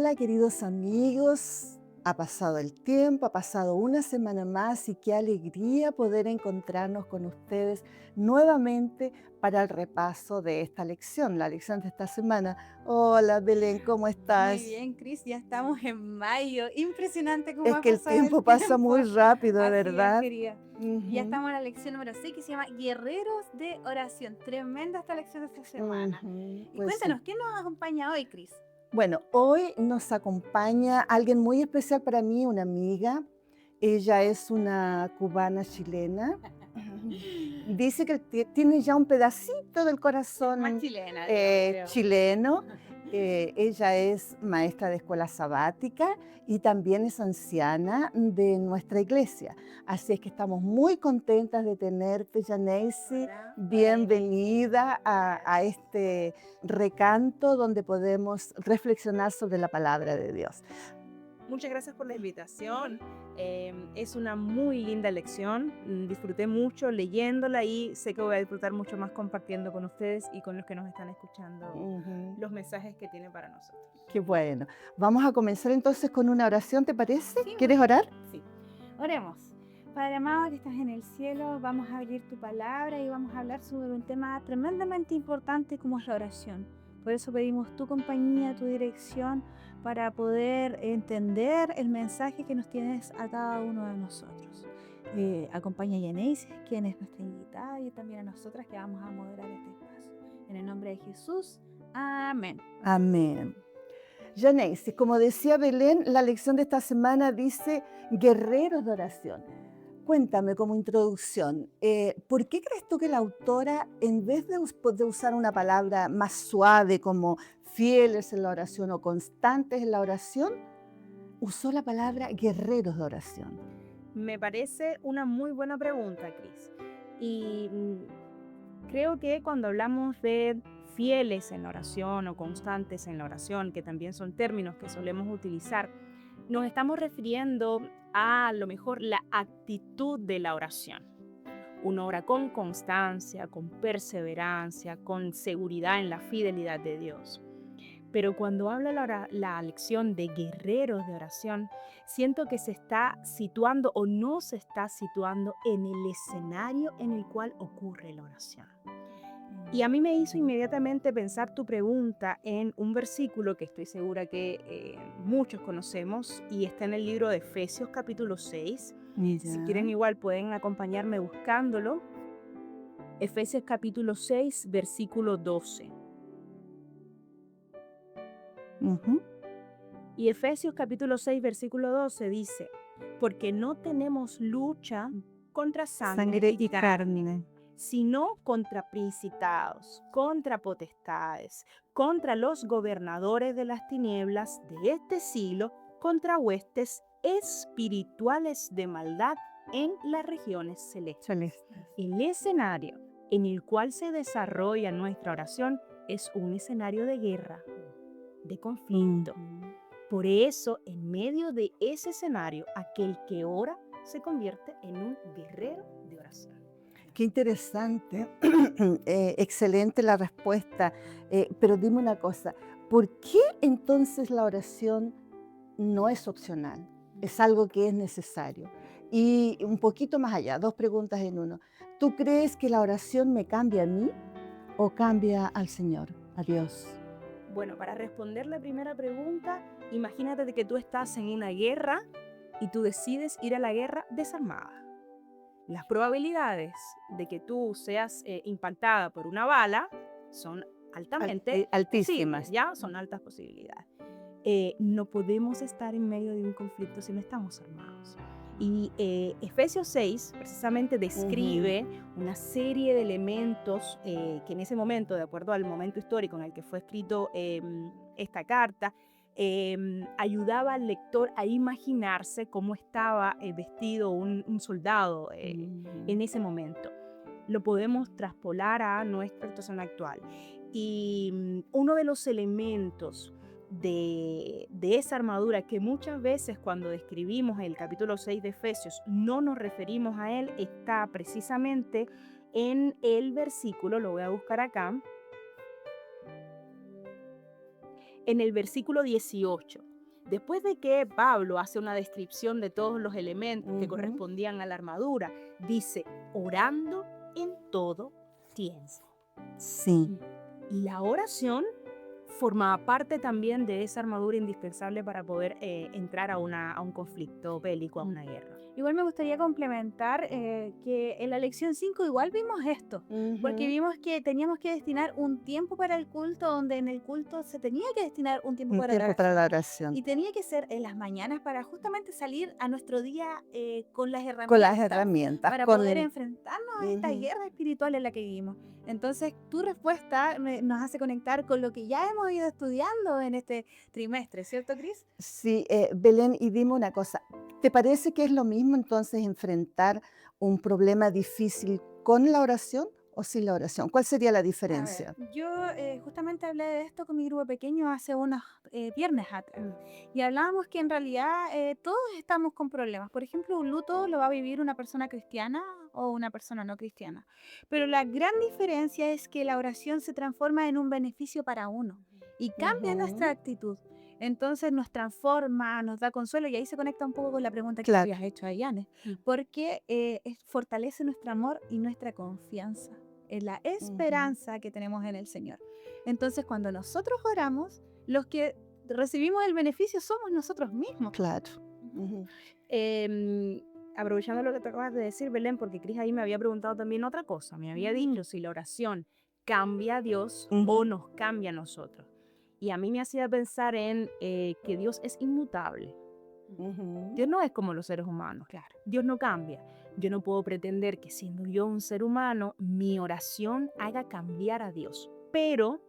Hola, queridos amigos. Ha pasado el tiempo, ha pasado una semana más y qué alegría poder encontrarnos con ustedes nuevamente para el repaso de esta lección, la lección de esta semana. Hola, Belén, ¿cómo Muy estás? bien, Cris, ya estamos en mayo. Impresionante cómo Es ha que el pasado el tiempo pasa muy tiempo. rápido, Así es, ¿verdad? querida. Y ya Ujú, estamos en la lección número 6 que se llama Guerreros de Oración. Tremenda esta lección de esta semana. Y pues sí. cuéntanos, ¿quién nos acompaña hoy, Cris? Bueno, hoy nos acompaña alguien muy especial para mí, una amiga. Ella es una cubana chilena. Dice que tiene ya un pedacito del Es más corazón chilena, yo creo. chileno. Ella es maestra de escuela sabática y también es anciana de nuestra iglesia. Así es que estamos muy contentas de tenerte, Janacy. Hola, hola, Yanesi. Bienvenida a este recanto donde podemos reflexionar sobre la palabra de Dios. Muchas gracias por la invitación. Es una muy linda lección. Disfruté mucho leyéndola y sé que voy a disfrutar mucho más compartiendo con ustedes y con los que nos están escuchando Ujú. los mensajes que tiene para nosotros. Qué bueno. Vamos a comenzar entonces con una oración, ¿te parece? Sí, muy ¿Quieres bien. orar? Sí. Oremos. Padre amado que estás en el cielo, vamos a abrir tu palabra y vamos a hablar sobre un tema tremendamente importante como es la oración. Por eso pedimos tu compañía, tu dirección, para poder entender el mensaje que nos tienes a cada uno de nosotros. Acompaña a Yaneis, quien es nuestra invitada, y también a nosotras que vamos a moderar este espacio. En el nombre de Jesús, amén. Amén. Janacy, como decía Belén, la lección de esta semana dice guerreros de oración. Cuéntame como introducción, ¿por qué crees tú que la autora, en vez de usar una palabra más suave como fieles en la oración o constantes en la oración, usó la palabra guerreros de oración? Me parece una muy buena pregunta, Cris. Y creo que cuando hablamos de fieles en la oración o constantes en la oración, que también son términos que solemos utilizar, nos estamos refiriendo a lo mejor la actitud de la oración. Uno ora con constancia, con perseverancia, con seguridad en la fidelidad de Dios. Pero cuando habla la lección de guerreros de oración, siento que se está situando o no se está situando en el escenario en el cual ocurre la oración. Y a mí me hizo inmediatamente pensar tu pregunta en un versículo que estoy segura que muchos conocemos y está en el libro de Efesios capítulo 6. Si Ya. quieren igual pueden acompañarme buscándolo. Efesios capítulo 6, versículo 12. Ujú. Y Efesios capítulo 6, versículo 12 dice, porque no tenemos lucha contra sangre Sangre y y carne, carne. sino contra principados, contra potestades, contra los gobernadores de las tinieblas de este siglo, contra huestes espirituales de maldad en las regiones celestes. Celestes. El escenario en el cual se desarrolla nuestra oración es un escenario de guerra, de conflicto. Ujú. Por eso, en medio de ese escenario, aquel que ora se convierte en un guerrero de oración. Qué interesante, excelente la respuesta, pero dime una cosa, ¿por qué entonces la oración no es opcional? Es algo que es necesario. Y un poquito más allá, dos preguntas en uno. ¿Tú crees que la oración me cambia a mí o cambia al Señor, a Dios? Bueno, para responder la primera pregunta, imagínate de que tú estás en una guerra y tú decides ir a la guerra desarmada. Las probabilidades de que tú seas impactada por una bala son altamente posibles, Altísimas. ¿ya? Son altas posibilidades. No podemos estar en medio de un conflicto si no estamos armados. Y Efesios 6 precisamente Ujú. describe una serie de elementos que en ese momento, de acuerdo al momento histórico en el que fue escrito esta carta, ayudaba al lector a imaginarse cómo estaba vestido un soldado en ese momento. Lo podemos traspolar a nuestra situación actual. Y uno de los elementos de esa armadura que muchas veces cuando describimos el capítulo 6 de Efesios no nos referimos a él, está precisamente en el versículo, lo voy a buscar acá, en el versículo 18. Después de que Pablo hace una descripción de todos los elementos que Ujú. correspondían a la armadura, dice, orando en todo tiempo. Sí. Y la oración formaba parte también de esa armadura indispensable para poder entrar a un conflicto bélico, a una guerra. Igual me gustaría complementar que en la lección 5 igual vimos esto, porque Ujú. vimos que teníamos que destinar un tiempo para el culto, donde en el culto se tenía que destinar un tiempo Un para la tiempo para oración. la oración. Y tenía que ser en las mañanas para justamente salir a nuestro día con las Con las herramientas herramientas, para con... poder enfrentarnos a esta Ujú. guerra espiritual en la que vivimos. Entonces, tu respuesta nos hace conectar con lo que ya hemos ido estudiando en este trimestre, ¿cierto, Cris? Sí, Belén, y dime una cosa, ¿te parece que es lo mismo entonces enfrentar un problema difícil con la oración o sin la oración? ¿Cuál sería la A ver, diferencia? yo justamente hablé de esto con mi grupo pequeño hace unos viernes atrás y hablábamos que en realidad todos estamos con problemas. Por ejemplo, un luto lo va a vivir una persona cristiana o una persona no cristiana. Pero la gran diferencia es que la oración se transforma en un beneficio para uno y cambia nuestra Ujú. actitud. Entonces nos transforma, nos da consuelo y ahí se conecta un poco con la pregunta que tú Claro. habías hecho a Yanes, Mm. porque fortalece nuestro amor y nuestra confianza en la Ujú. esperanza que tenemos en el Señor. Entonces, cuando nosotros oramos, los que recibimos el beneficio somos nosotros mismos. Claro. Ujú. Aprovechando lo que te acabas de decir, Belén, porque Cris ahí me había preguntado también otra cosa. Me había dicho si la oración cambia a Dios o Ujú. nos cambia a nosotros. Y a mí me hacía pensar en que Dios es inmutable. Ujú. Dios no es como los seres humanos. Claro. Dios no cambia. Yo no puedo pretender que siendo yo un ser humano, mi oración haga cambiar a Dios. Pero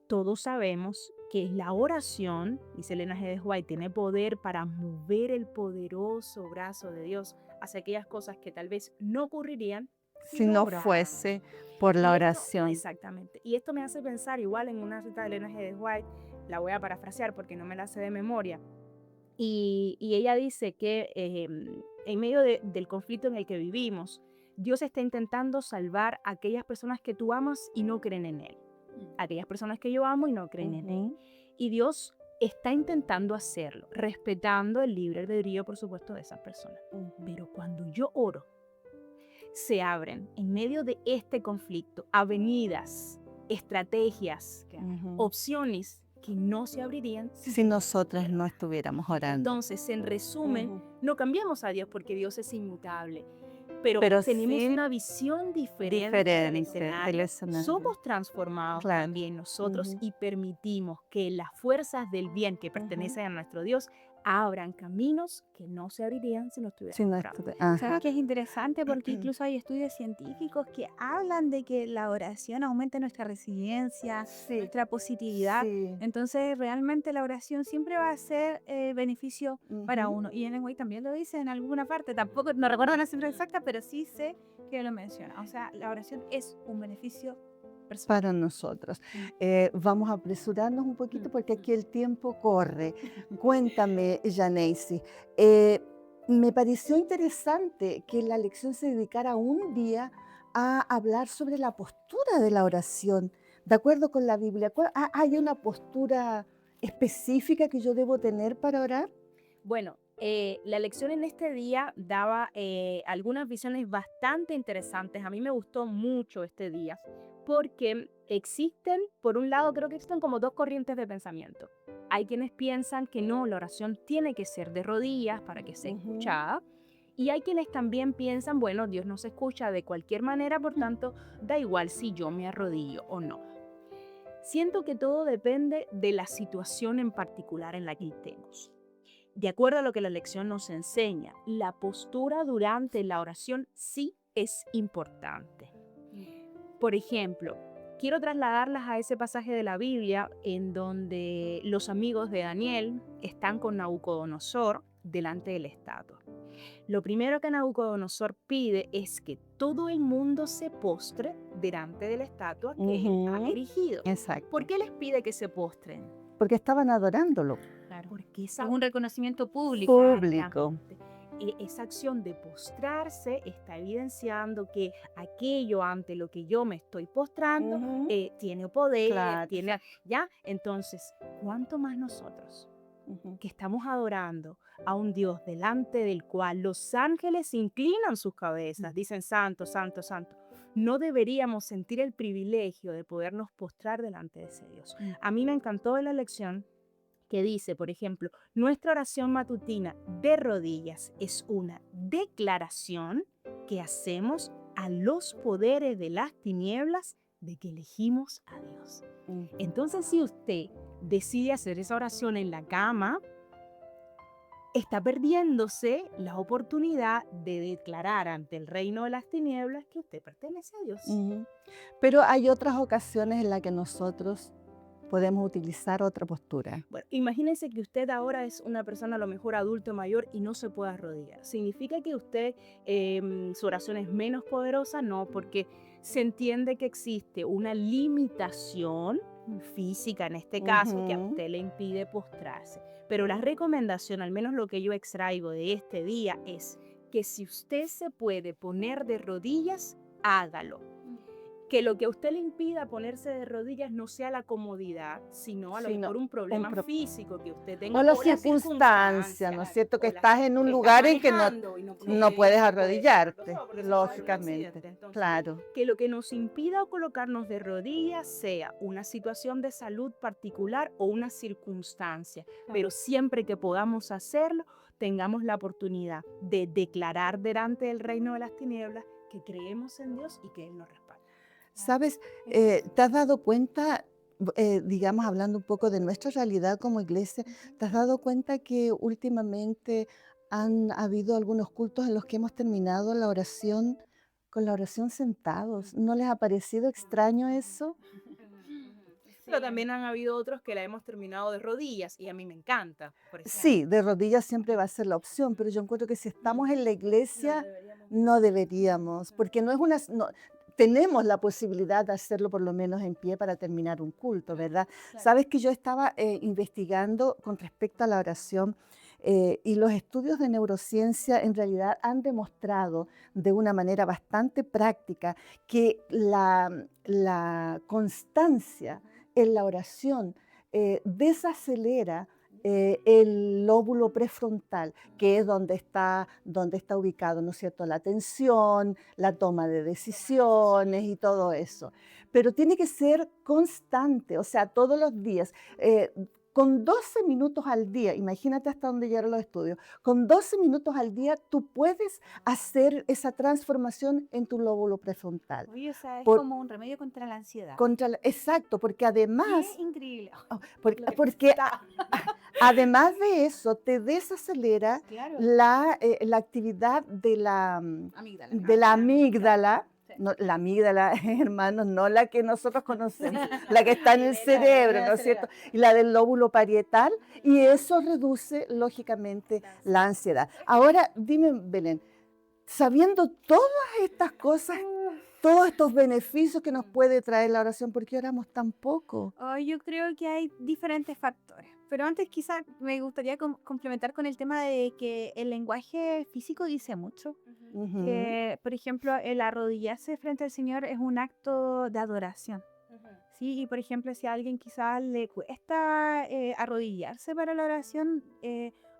todos sabemos que la oración, dice Elena G. de White, tiene poder para mover el poderoso brazo de Dios hacia aquellas cosas que tal vez no ocurrirían Si no oráramos. fuese por la Y esto, oración. exactamente. Y esto me hace pensar igual en una cita de Elena G. de White, la voy a parafrasear porque no me la sé de memoria. Y ella dice que en medio del conflicto en el que vivimos, Dios está intentando salvar a aquellas personas que tú amas y no creen en Él. Aquellas personas que yo amo y no creen en Él. Ujú. Y Dios está intentando hacerlo, respetando el libre albedrío, por supuesto, de esas personas. Ujú. Pero cuando yo oro, se abren en medio de este conflicto avenidas, estrategias, Ujú. opciones que no se abrirían Si nosotras no estuviéramos orando. Entonces, en resumen, Ujú. no cambiamos a Dios porque Dios es inmutable, pero Pero tenemos sí una visión diferente del diferente del escenario. escenario. Somos transformados Claro. también nosotros Ujú. y permitimos que las fuerzas del bien que pertenecen a nuestro Dios abran caminos que no se abrirían si no Si estuviéramos no orando. Ajá. ¿Sabes qué es interesante? Porque incluso hay estudios científicos que hablan de que la oración aumenta nuestra resiliencia, Sí. nuestra positividad. Sí. Entonces, realmente la oración siempre va a ser beneficio para Ujú. uno. Y Ellen White también lo dice en alguna parte. Tampoco, no recuerdo la cifra exacta, pero sí sé que lo menciona. O sea, la oración es un beneficio personal. Para nosotros. Vamos a apresurarnos un poquito porque aquí el tiempo corre. Cuéntame, Janacy, me pareció interesante que la lección se dedicara un día a hablar sobre la postura de la oración, de acuerdo con la Biblia. ¿Hay una postura específica que yo debo tener para orar? Bueno, la lección en este día daba algunas visiones bastante interesantes. A mí me gustó mucho este día porque existen, por un lado, creo que existen como dos corrientes de pensamiento. Hay quienes piensan que no, la oración tiene que ser de rodillas para que sea Ujú. escuchada. Y hay quienes también piensan, bueno, Dios nos escucha de cualquier manera, por tanto, da igual si yo me arrodillo o no. Siento que todo depende de la situación en particular en la que estemos. De acuerdo a lo que la lección nos enseña, la postura durante la oración sí es importante. Por ejemplo, quiero trasladarlas a ese pasaje de la Biblia en donde los amigos de Daniel están con Nabucodonosor delante de la estatua. Lo primero que Nabucodonosor pide es que todo el mundo se postre delante de la estatua que él ha Ujú. erigido. Exacto. ¿Por qué les pide que se postren? Porque estaban adorándolo. Claro. Porque Es esa un reconocimiento público. Público. Esa acción de postrarse está evidenciando que aquello ante lo que yo me estoy postrando Ujú. tiene poder, Claro. tiene, ¿ya? Entonces, ¿cuánto más nosotros? Ujú. que estamos adorando a un Dios delante del cual los ángeles inclinan sus cabezas, dicen santo, santo, santo, no deberíamos sentir el privilegio de podernos postrar delante de ese Dios. Mm. A mí me encantó de la lección que dice, por ejemplo, nuestra oración matutina de rodillas es una declaración que hacemos a los poderes de las tinieblas de que elegimos a Dios. Mm. Entonces, si usted decide hacer esa oración en la cama, está perdiéndose la oportunidad de declarar ante el reino de las tinieblas que usted pertenece a Dios. Ujú. Pero hay otras ocasiones en las que nosotros podemos utilizar otra postura. Bueno, imagínense que usted ahora es una persona a lo mejor adulto mayor y no se puede arrodillar. ¿Significa que usted, su oración es menos poderosa? No, porque se entiende que existe una limitación física en este caso que a Ujú. usted le impide postrarse. Pero la recomendación, al menos lo que yo extraigo de este día, es que si usted se puede poner de rodillas, hágalo. Que lo que a usted le impida ponerse de rodillas no sea la comodidad, sino a lo Sino mejor un problema pro- físico que usted tenga O la o la circunstancia, ¿no es cierto? Que o la- estás en un que está lugar en que manejando y no puede puedes ir arrodillarte, solo porque se puede haber un lógicamente. accidente. Entonces, Claro. que lo que nos impida colocarnos de rodillas sea una situación de salud particular o una circunstancia, pero siempre que podamos hacerlo, tengamos la oportunidad de declarar delante del reino de las tinieblas que creemos en Dios y que Él nos respalda. ¿Sabes? ¿Te has dado cuenta, digamos, hablando un poco de nuestra realidad como iglesia, te has dado cuenta que últimamente han habido algunos cultos en los que hemos terminado la oración con la oración sentados? ¿No les ha parecido extraño eso? Pero también han habido otros que la hemos terminado de rodillas y a mí me encanta, por ejemplo. Sí, de rodillas siempre va a ser la opción, pero yo encuentro que si estamos en la iglesia, no deberíamos, porque no es una... tenemos la posibilidad de hacerlo por lo menos en pie para terminar un culto, ¿verdad? Sabes que yo estaba investigando con respecto a la oración y los estudios de neurociencia en realidad han demostrado de una manera bastante práctica que la constancia en la oración desacelera el lóbulo prefrontal, que es donde está ubicado, ¿no es cierto?, la atención, la toma de decisiones y todo eso. Pero tiene que ser constante, o sea, todos los días. Con 12 minutos al día, imagínate hasta dónde llegaron los estudios, con 12 minutos al día tú puedes hacer esa transformación en tu lóbulo prefrontal. Oye, o sea, es Por- como un remedio contra la ansiedad. exacto, porque además... Qué increíble. porque además de eso, te desacelera Claro. la actividad Amígdala. de la amígdala. Sí. No, la amígdala, hermanos, no la que nosotros conocemos, la que está en el cerebro, ¿no es cierto? Y la del lóbulo parietal, y eso reduce, lógicamente, la ansiedad. Ahora, dime, Belén, sabiendo todas estas cosas, todos estos beneficios que nos puede traer la oración, ¿por qué oramos tan poco? Yo creo que hay diferentes factores. Pero antes quizás me gustaría complementar con el tema de que el lenguaje físico dice mucho. Ujú. Que, por ejemplo, el arrodillarse frente al Señor es un acto de adoración. ¿Sí? Y, por ejemplo, si a alguien quizás le cuesta arrodillarse para la oración,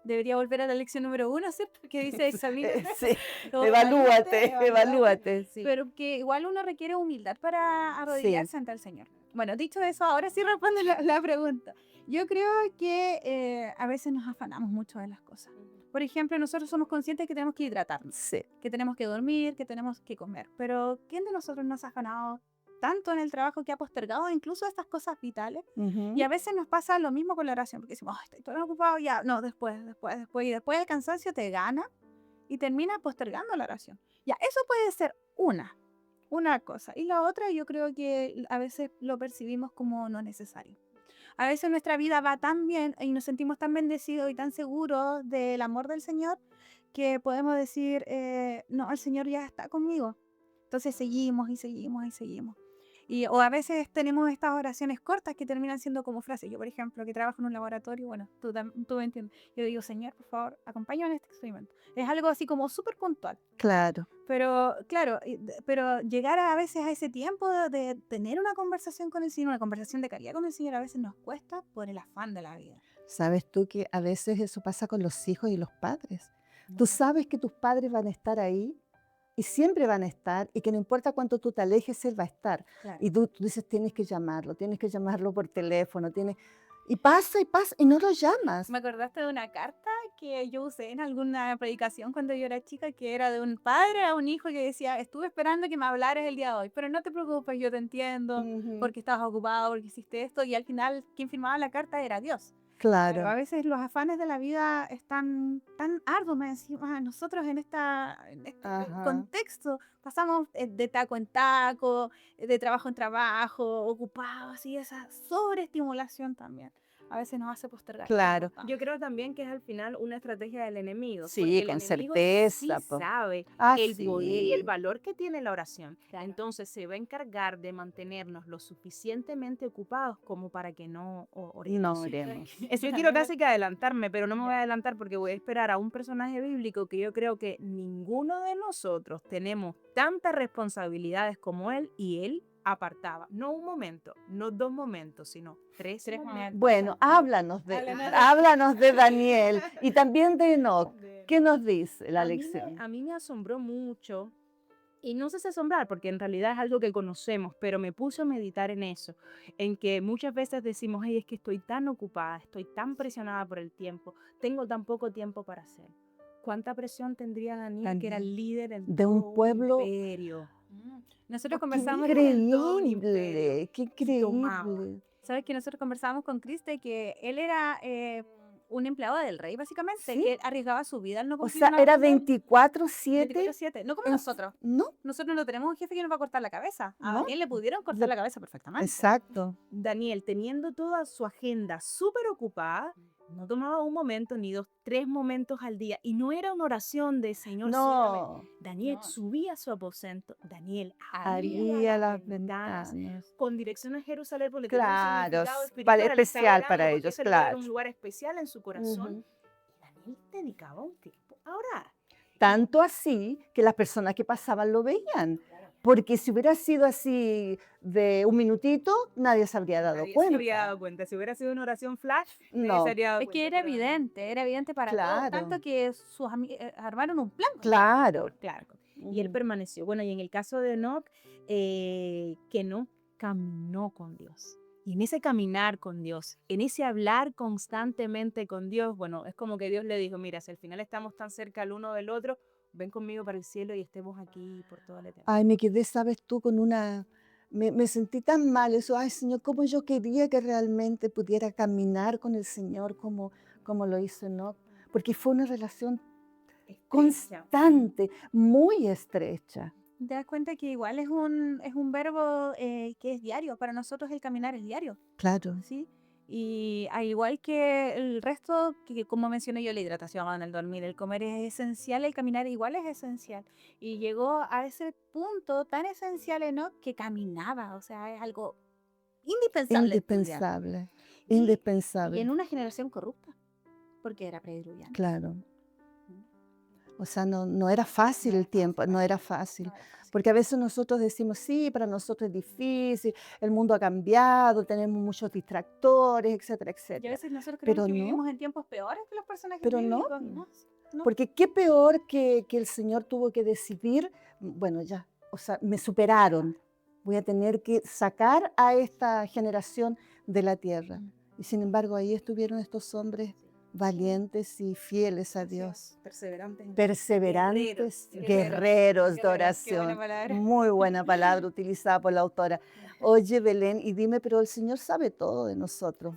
debería volver a la lección número 1, ¿cierto? Que dice examínate. Sí, o evalúate, sí. Pero que igual uno requiere humildad para Sí. arrodillarse ante el Señor. Bueno, dicho eso, ahora sí respondo la pregunta. Yo creo que a veces nos afanamos mucho de las cosas. Por ejemplo, nosotros somos conscientes que tenemos que hidratarnos, Sí. que tenemos que dormir, que tenemos que comer. Pero ¿quién de nosotros nos ha afanado tanto en el trabajo que ha postergado incluso estas cosas vitales? Ujú. Y a veces nos pasa lo mismo con la oración, porque decimos, estoy todo ocupado, ya, no, después. Y después el cansancio te gana y terminas postergando la oración. Ya, eso puede ser una cosa. Y la otra, yo creo que a veces lo percibimos como no necesario. A veces nuestra vida va tan bien y nos sentimos tan bendecidos y tan seguros del amor del Señor que podemos decir, no, el Señor ya está conmigo. Entonces seguimos y seguimos y seguimos. O a veces tenemos estas oraciones cortas que terminan siendo como frases. Yo, por ejemplo, que trabajo en un laboratorio, bueno, tú me entiendes. Yo digo, Señor, por favor, acompáñame en este experimento. Es algo así como súper puntual. Claro. Pero, claro, pero llegar a veces a ese tiempo de tener una conversación con el Señor, una conversación de calidad con el Señor, a veces nos cuesta por el afán de la vida. ¿Sabes tú que a veces eso pasa con los hijos y los padres? Tú sabes que tus padres van a estar ahí y siempre van a estar y que no importa cuánto tú te alejes, él va a estar. Claro. Y tú dices, tienes que llamarlo por teléfono, y pasa y no lo llamas. Me acordaste de una carta que yo usé en alguna predicación cuando yo era chica, que era de un padre a un hijo que decía, estuve esperando que me hablaras el día de hoy, pero no te preocupes, yo te entiendo, Ujú. porque estabas ocupado, porque hiciste esto, y al final quien firmaba la carta era Dios. Pero a Claro. veces los afanes de la vida están tan arduos, me decimos, nosotros en este Ajá. contexto pasamos de taco en taco, de trabajo en trabajo, ocupados, y esa sobreestimulación también a veces nos hace postergar. Claro. Yo creo también que es al final una estrategia del enemigo. Sí, porque el con enemigo certeza, sí po. sabe el poder y el Sí. valor que tiene la oración. Claro. Entonces se va a encargar de mantenernos lo suficientemente ocupados como para que no oremos. No oremos. Yo quiero casi que adelantarme, pero no me voy a adelantar porque voy a esperar a un personaje bíblico que yo creo que ninguno de nosotros tenemos tantas responsabilidades como él, y él apartaba, no un momento, no 2 momentos, sino 3 momentos. Bueno, háblanos de Daniel y también de Enoch. ¿Qué nos dice la lección? A mí me asombró mucho, y no sé si asombrar, porque en realidad es algo que conocemos, pero me puso a meditar en eso, en que muchas veces decimos, hey, es que estoy tan ocupada, estoy tan presionada por el tiempo, tengo tan poco tiempo para hacer. ¿Cuánta presión tendría Daniel, que era el líder de un todo pueblo? imperio? Nosotros Qué conversamos increíble, qué tomaba. increíble. Sabes que nosotros conversábamos con Chris de que él era un empleado del rey, básicamente, Sí. que arriesgaba su vida al no O cumplir sea, una era orden. 24/7. 24/7, no como en- nosotros. No, Nosotros no tenemos un jefe que nos va a cortar la cabeza. A No. Daniel le pudieron cortar Le- la cabeza perfectamente. exacto. Daniel, teniendo toda su agenda súper ocupada, no tomaba un momento, ni 2, 3 momentos al día. Y no era una oración de Señor, sírvame. No, Daniel No. subía a su aposento. Daniel abría las ventanas. con dirección a Jerusalén, porque Claro, tenía un significado es espiritual. especial estaba orando para porque ellos, ese lugar era claro. un lugar especial en su corazón. Ujú. Y Daniel dedicaba un tiempo a orar. Tanto así que las personas que pasaban lo veían. Porque si hubiera sido así de un minutito, nadie se habría dado Nadie se cuenta. habría dado cuenta. Si hubiera sido una oración flash, nadie No. se habría dado Es cuenta. que era pero Daniel- evidente para todos, Claro. tanto que sus amigos armaron un plan. Claro. Claro. Y él Ujú. permaneció. Bueno, y en el caso de Enoch, que no caminó con Dios. Y en ese caminar con Dios, en ese hablar constantemente con Dios, bueno, es como que Dios le dijo, mira, si al final estamos tan cerca el uno del otro, ven conmigo para el cielo y estemos aquí por toda la eternidad. Ay, me quedé, sabes tú, con una... Me sentí tan mal eso. Ay, Señor, cómo yo quería que realmente pudiera caminar con el Señor como lo hizo Enoch. Porque fue una relación Estrecha. constante, muy estrecha. Te das cuenta que igual es un verbo que es diario. Para nosotros el caminar es diario. Claro. ¿Sí? Y al igual que el resto, que como mencioné yo, la hidratación, el dormir, el comer es esencial, el caminar igual es esencial. Y llegó a ese punto tan esencial, ¿no? Que caminaba, o sea, es algo indispensable. en tu vida. Indispensable. Y Indispensable. en una generación corrupta, porque era prediluviana. Claro. O sea, no era fácil el tiempo, no era fácil. Porque a veces nosotros decimos, sí, para nosotros es difícil, el mundo ha cambiado, tenemos muchos distractores, etcétera, Y a etcétera. veces nosotros Pero creemos que no. vivimos en tiempos peores que los personajes Pero no. bíblicos. No. Porque qué peor que el Señor tuvo que decidir, bueno, ya, o sea, me superaron, voy a tener que sacar a esta generación de la tierra. Y sin embargo, ahí estuvieron estos hombres valientes y fieles a Dios. Perseverantes, guerreros de Qué buena oración. palabra. Muy buena palabra utilizada por la autora. Oye, Belén, y dime, pero el Señor sabe todo de nosotros.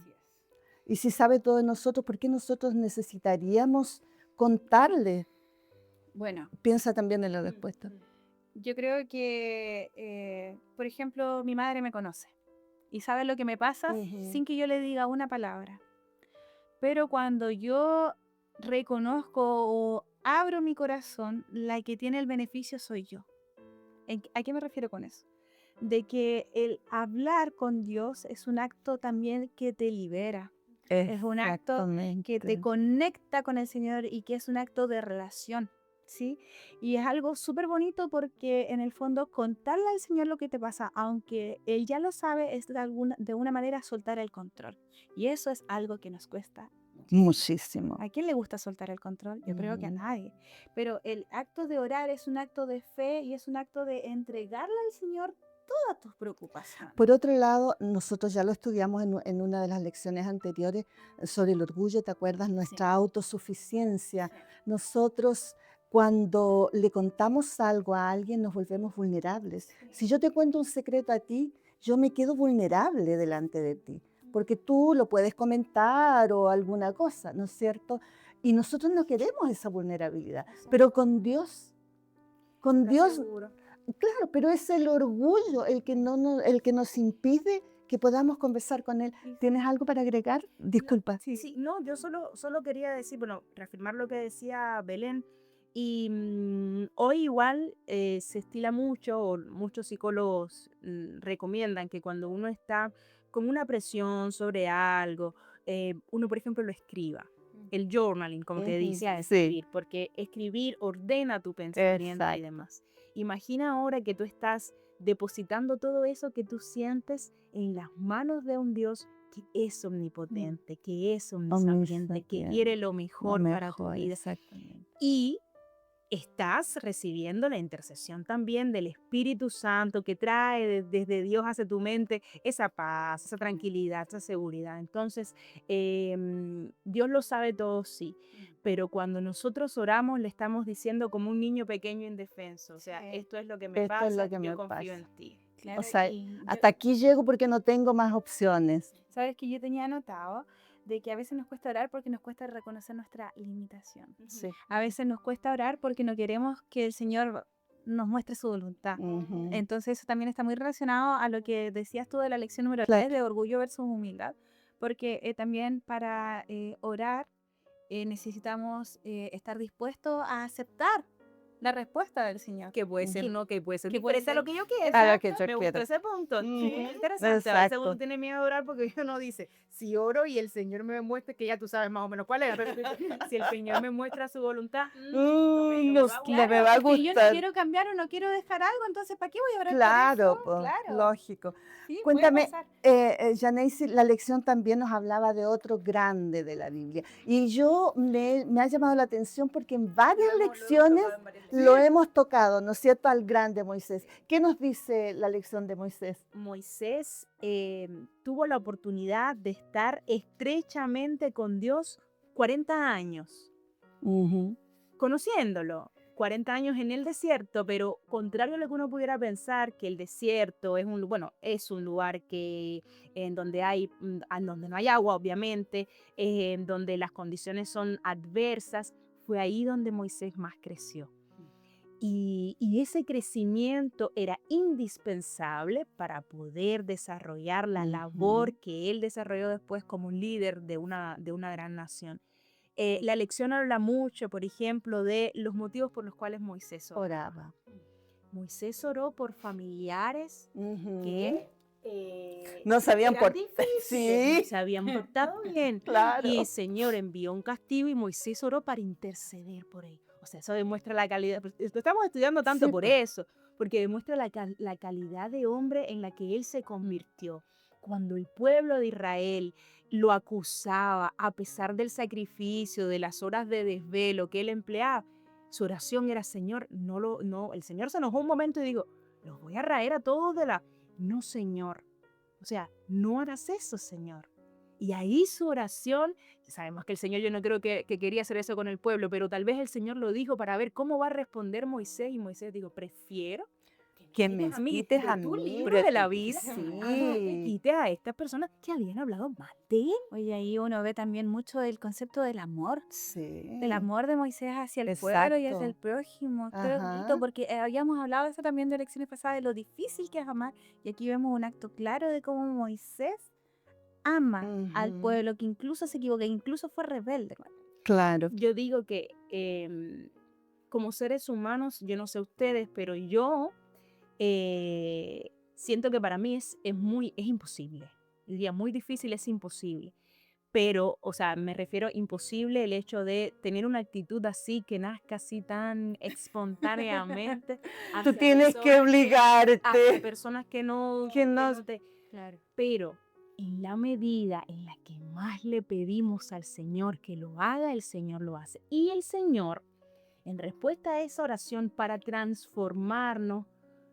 Y si sabe todo de nosotros, ¿por qué nosotros necesitaríamos contarle? Bueno, Piensa también en la respuesta. yo creo que, por ejemplo, mi madre me conoce y sabe lo que me pasa Ujú. sin que yo le diga una palabra. Pero cuando yo reconozco o abro mi corazón, la que tiene el beneficio soy yo. ¿A qué me refiero con eso? de que el hablar con Dios es un acto también que te libera. Es un acto que te Exactamente. conecta con el Señor y que es un acto de relación, ¿sí? Y es algo súper bonito porque en el fondo contarle al Señor lo que te pasa, aunque Él ya lo sabe, es de una manera soltar el control. Y eso es algo que nos cuesta. Muchísimo. ¿A quién le gusta soltar el control? Yo creo que a Ujú. nadie. Pero el acto de orar es un acto de fe y es un acto de entregarle al Señor todas tus preocupaciones. Por otro lado, nosotros ya lo estudiamos en una de las lecciones anteriores sobre el orgullo, ¿te acuerdas? Sí. Nuestra autosuficiencia. Sí. Nosotros, cuando le contamos algo a alguien, nos volvemos vulnerables. Si yo te cuento un secreto a ti, yo me quedo vulnerable delante de ti, porque tú lo puedes comentar o alguna cosa, ¿no es cierto? Y nosotros no queremos esa vulnerabilidad, pero con Dios, Seguro. claro, pero es el orgullo el que nos impide que podamos conversar con Él. ¿Tienes algo para agregar? Disculpa. Sí, no, yo solo quería decir, bueno, reafirmar lo que decía Belén. Y hoy igual se estila mucho, o muchos psicólogos recomiendan que cuando uno está con una presión sobre algo, uno, por ejemplo, lo escriba. El journaling, como te Ujú, decía, sí, escribir, porque escribir ordena tu pensamiento y exacto. demás. Imagina ahora que tú estás depositando todo eso que tú sientes en las manos de un Dios que es omnipotente, que es omnisapiente, que quiere lo Lo mejor para tu mejor, vida. exactamente. Y estás recibiendo la intercesión también del Espíritu Santo que trae desde Dios hacia tu mente esa paz, esa tranquilidad, esa seguridad. Entonces, Dios lo sabe todo, sí, pero cuando nosotros oramos le estamos diciendo como un niño pequeño indefenso, o sea, Sí. esto es lo que me Esto es pasa, lo que yo me confío pasa. en ti. O Claro, sea, y yo, hasta aquí llego porque no tengo más opciones. sabes que yo tenía anotado de que a veces nos cuesta orar porque nos cuesta reconocer nuestra limitación. Sí. A veces nos cuesta orar porque no queremos que el Señor nos muestre su voluntad. Ujú. Entonces eso también está muy relacionado a lo que decías tú de la lección número Claro. 3 de orgullo versus humildad, porque también para orar necesitamos estar dispuestos a aceptar la respuesta del Señor. Que puede ser Que- no, que puede ser que puede diferente a lo ser- que yo quiero. A lo que yo Me gustó quiero. ese punto. Ujú. Sí, interesante. A veces uno Exacto. tiene miedo de orar porque uno dice, si oro y el Señor me muestra que ya tú sabes más o menos cuál es, pero si el Señor me muestra su voluntad, No, no me va a es que yo no gustar. quiero cambiar o no quiero dejar algo, entonces ¿para qué voy a orar Claro, por eso? pues, Claro, lógico. sí, puede Cuéntame, pasar. Janaísi, la lección también nos hablaba de otro grande de la Biblia. Y me ha llamado la atención porque en varias lecciones lo hemos tocado, ¿no es cierto?, al grande Moisés. ¿Qué nos dice la lección de Moisés? Moisés tuvo la oportunidad de estar estrechamente con Dios 40 años, Ujú. conociéndolo. 40 años en el desierto, pero contrario a lo que uno pudiera pensar, que el desierto es es un lugar en donde en donde no hay agua, obviamente, en donde las condiciones son adversas, fue ahí donde Moisés más creció. Y ese crecimiento era indispensable para poder desarrollar la labor Ujú. que él desarrolló después como un líder de una gran nación. La lección habla mucho, por ejemplo, de los motivos por los cuales Moisés oró. Oraba. Moisés oró por familiares Ujú. que No sabían eran por... difíciles, no Sí, se habían portado bien. Y claro. el Señor envió un castigo y Moisés oró para interceder por él. O sea, eso demuestra la calidad. Pues, lo estamos estudiando tanto Sí, por pues. eso, porque demuestra la calidad de hombre en la que él se convirtió. Cuando el pueblo de Israel lo acusaba, a pesar del sacrificio, de las horas de desvelo que él empleaba, su oración era: Señor, no, el Señor se enojó un momento y dijo: los voy a raer a todos de la... No, Señor. O sea, no hagas eso, Señor. Y ahí su oración, sabemos que el Señor, yo no creo que quería hacer eso con el pueblo, pero tal vez el Señor lo dijo para ver cómo va a responder Moisés. Y Moisés dijo: prefiero Que me me quites a mí quites a de tu mí, libro de la sí. vida, a que quites a estas personas que habían hablado mal de él. Oye, ahí uno ve también mucho del concepto del Sí, amor de Moisés hacia el pueblo y hacia el exacto. prójimo. Qué bonito, Ajá. porque habíamos hablado de eso también de lecciones pasadas, de lo difícil que es amar, y aquí vemos un acto claro de cómo Moisés ama al Ujú. pueblo, que incluso se equivoca, que incluso fue rebelde. Claro. Yo digo que como seres humanos, yo no sé ustedes, pero yo siento que para mí es imposible. Diría muy difícil, es imposible. Pero, o sea, me refiero imposible el hecho de tener una actitud así que nazca así tan espontáneamente Tú hacia tienes que personas hacia obligarte. personas Que no, Claro. pero en la medida en la que más le pedimos al Señor que lo haga, el Señor lo hace. Y el Señor, en respuesta a esa oración para transformarnos,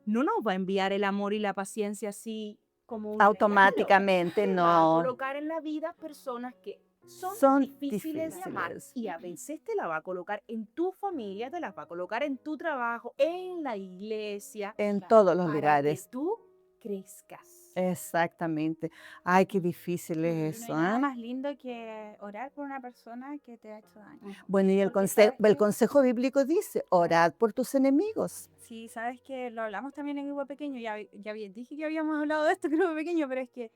no nos va a enviar el amor y la paciencia así como un regalo. automáticamente Te va a no. colocar en la vida personas que son Son difíciles de amar. difíciles. Y a veces te la va a colocar en tu familia, te la va a colocar en tu trabajo, en la iglesia, En todos los para que lugares. tú crezcas. Exactamente. Ay, qué difícil es No hay eso, nada ¿ah? más lindo que orar por una persona que te ha hecho daño. Bueno, y el Porque sabes el que, consejo bíblico dice, orad por tus enemigos. sí, sabes que lo hablamos también en grupo pequeño, dije que habíamos hablado de esto en grupo pequeño, pero es que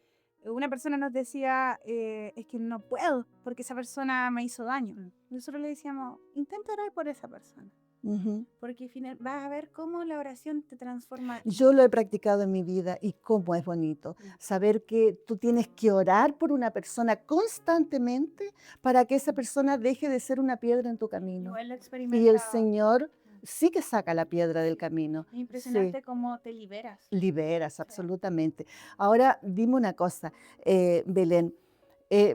una persona nos decía, es que no puedo, porque esa persona me hizo daño. Nosotros le decíamos, intenta orar por esa persona, Ujú. porque vas a ver cómo la oración te transforma. Yo lo he practicado en mi vida y cómo es bonito saber que tú tienes que orar por una persona constantemente para que esa persona deje de ser una piedra en tu camino. Igual lo he Y el experimentado. Señor sí que saca la piedra del camino. Es impresionante cómo te liberas. Liberas, absolutamente. Ahora, dime una cosa, Belén.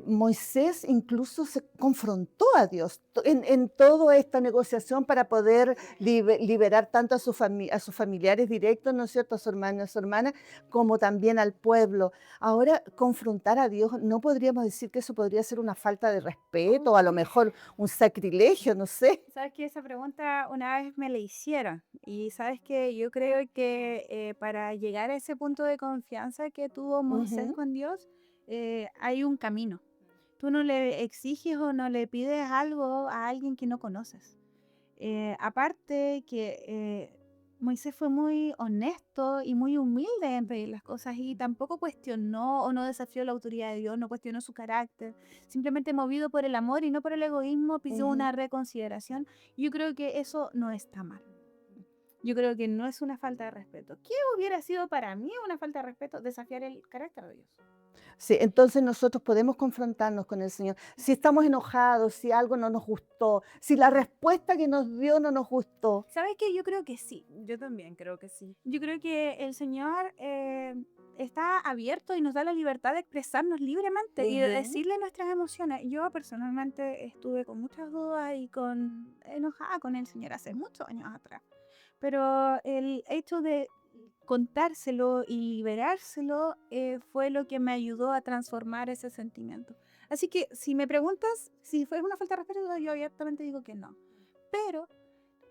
Moisés incluso se confrontó a Dios en toda esta negociación para poder liberar tanto a, a sus familiares directos, ¿no es cierto?, a su hermano, a su hermana, como también al pueblo. Ahora, confrontar a Dios, ¿no podríamos decir que eso podría ser una falta de respeto o a lo mejor un sacrilegio, no sé? Sabes que esa pregunta una vez me la hicieron y sabes que yo creo que para llegar a ese punto de confianza que tuvo Moisés Ujú. con Dios, hay un camino. Tú no le exiges o no le pides algo a alguien que no conoces. Aparte que Moisés fue muy honesto y muy humilde en pedir las cosas y tampoco cuestionó o no desafió la autoridad de Dios, no cuestionó su carácter. Simplemente movido por el amor y no por el egoísmo, pidió Ujú. una reconsideración. Yo creo que eso no está mal. Yo creo que no es una falta de respeto. ¿Qué hubiera sido para mí una falta de respeto? Desafiar el carácter de Dios. Sí, entonces nosotros podemos confrontarnos con el Señor. Si estamos enojados, si algo no nos gustó, si la respuesta que nos dio no nos gustó. ¿Sabes qué? Yo creo que sí. Yo también creo que sí. Yo creo que el Señor está abierto y nos da la libertad de expresarnos libremente y de Ujú. decirle nuestras emociones. Yo personalmente estuve con muchas dudas y enojada con el Señor hace muchos años atrás. Pero el hecho de contárselo y liberárselo fue lo que me ayudó a transformar ese sentimiento. Así que si me preguntas si fue una falta de respeto, yo abiertamente digo que no. Pero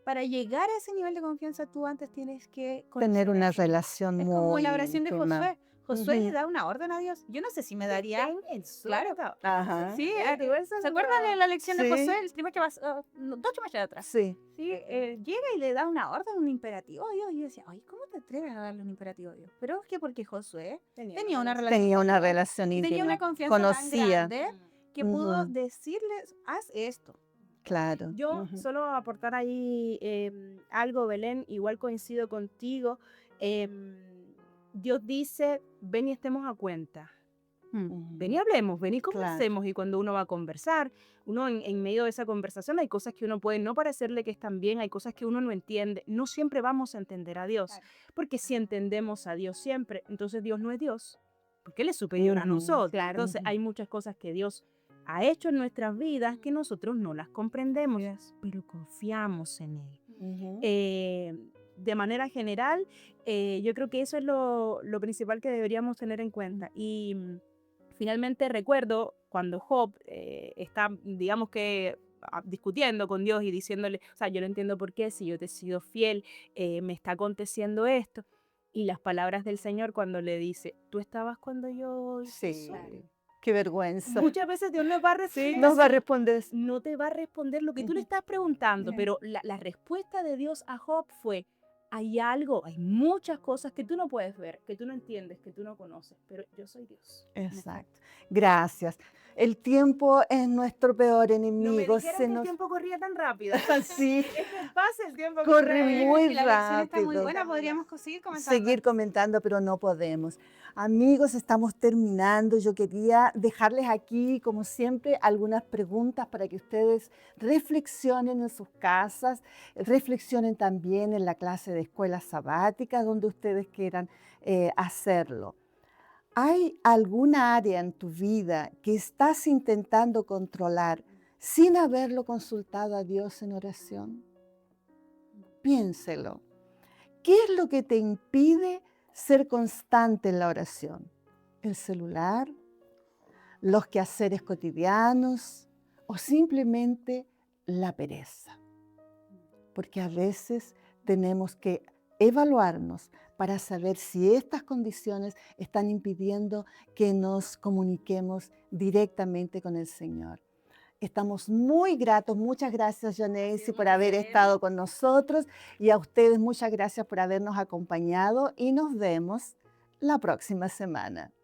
para llegar a ese nivel de confianza, tú antes tienes que Tener conocer una al Señor. relación Es como muy la oración de íntima. Josué. Josué le Ujú. da una orden a Dios. Yo no sé si me daría. Claro. Ajá. Sí, ¿se acuerdan de la lección de Sí. Josué? El primer que vas, dos chumaches atrás. Sí. Sí, llega y le da una orden, un imperativo a Dios. Y yo decía, ay, ¿cómo te atreves a darle un imperativo a Dios? Pero es que porque Josué tenía una relación. Tenía una con Dios, relación y tenía una íntima. confianza Conocía. tan grande que pudo Ujú. decirles, haz esto. Claro. Yo Ujú. solo aportar ahí algo, Belén, igual coincido contigo. Dios dice, ven y estemos a cuenta. Ven y hablemos, ven y Claro. conversemos. Y cuando uno va a conversar, uno en medio de esa conversación hay cosas que uno puede no parecerle que están bien, hay cosas que uno no entiende. No siempre vamos a entender a Dios, Claro. porque si entendemos a Dios siempre, entonces Dios no es Dios, porque Él es superior a Ujú. nosotros. Claro. Entonces hay muchas cosas que Dios ha hecho en nuestras vidas que nosotros no las comprendemos, pero confiamos en Él. Ujú. De manera general, yo creo que eso es lo principal que deberíamos tener en cuenta. Y finalmente recuerdo cuando Job está, digamos que, discutiendo con Dios y diciéndole, o sea, yo no entiendo por qué, si yo te he sido fiel, me está aconteciendo esto. Y las palabras del Señor cuando le dice, tú estabas cuando yo hice Sí. eso?". Qué vergüenza. Muchas veces Dios nos va a responder, Nos va a responder. no te va a responder lo que tú le Ujú. estás preguntando, pero la respuesta de Dios a Job fue, hay algo, hay muchas cosas que tú no puedes ver, que tú no entiendes, que tú no conoces, pero yo soy Dios. Exacto. Gracias. El tiempo es nuestro peor No me enemigo. dijeron Se que el nos tiempo corría tan rápido. sí, Este pasa el tiempo corre corre. Oye, muy pero si la lección está muy rápido. buena, podríamos seguir comentando. Seguir comentando, pero no podemos. Amigos, estamos terminando. Yo quería dejarles aquí, como siempre, algunas preguntas para que ustedes reflexionen en sus casas, reflexionen también en la clase de escuela sabática, donde ustedes quieran hacerlo. ¿Hay alguna área en tu vida que estás intentando controlar sin haberlo consultado a Dios en oración? Piénselo. ¿Qué es lo que te impide ser constante en la oración? ¿El celular? ¿Los quehaceres cotidianos? ¿O simplemente la pereza? Porque a veces tenemos que evaluarnos para saber si estas condiciones están impidiendo que nos comuniquemos directamente con el Señor. Estamos muy gratos. Muchas gracias, Joneisi, por haber estado con nosotros, y a ustedes muchas gracias por habernos acompañado, y nos vemos la próxima semana.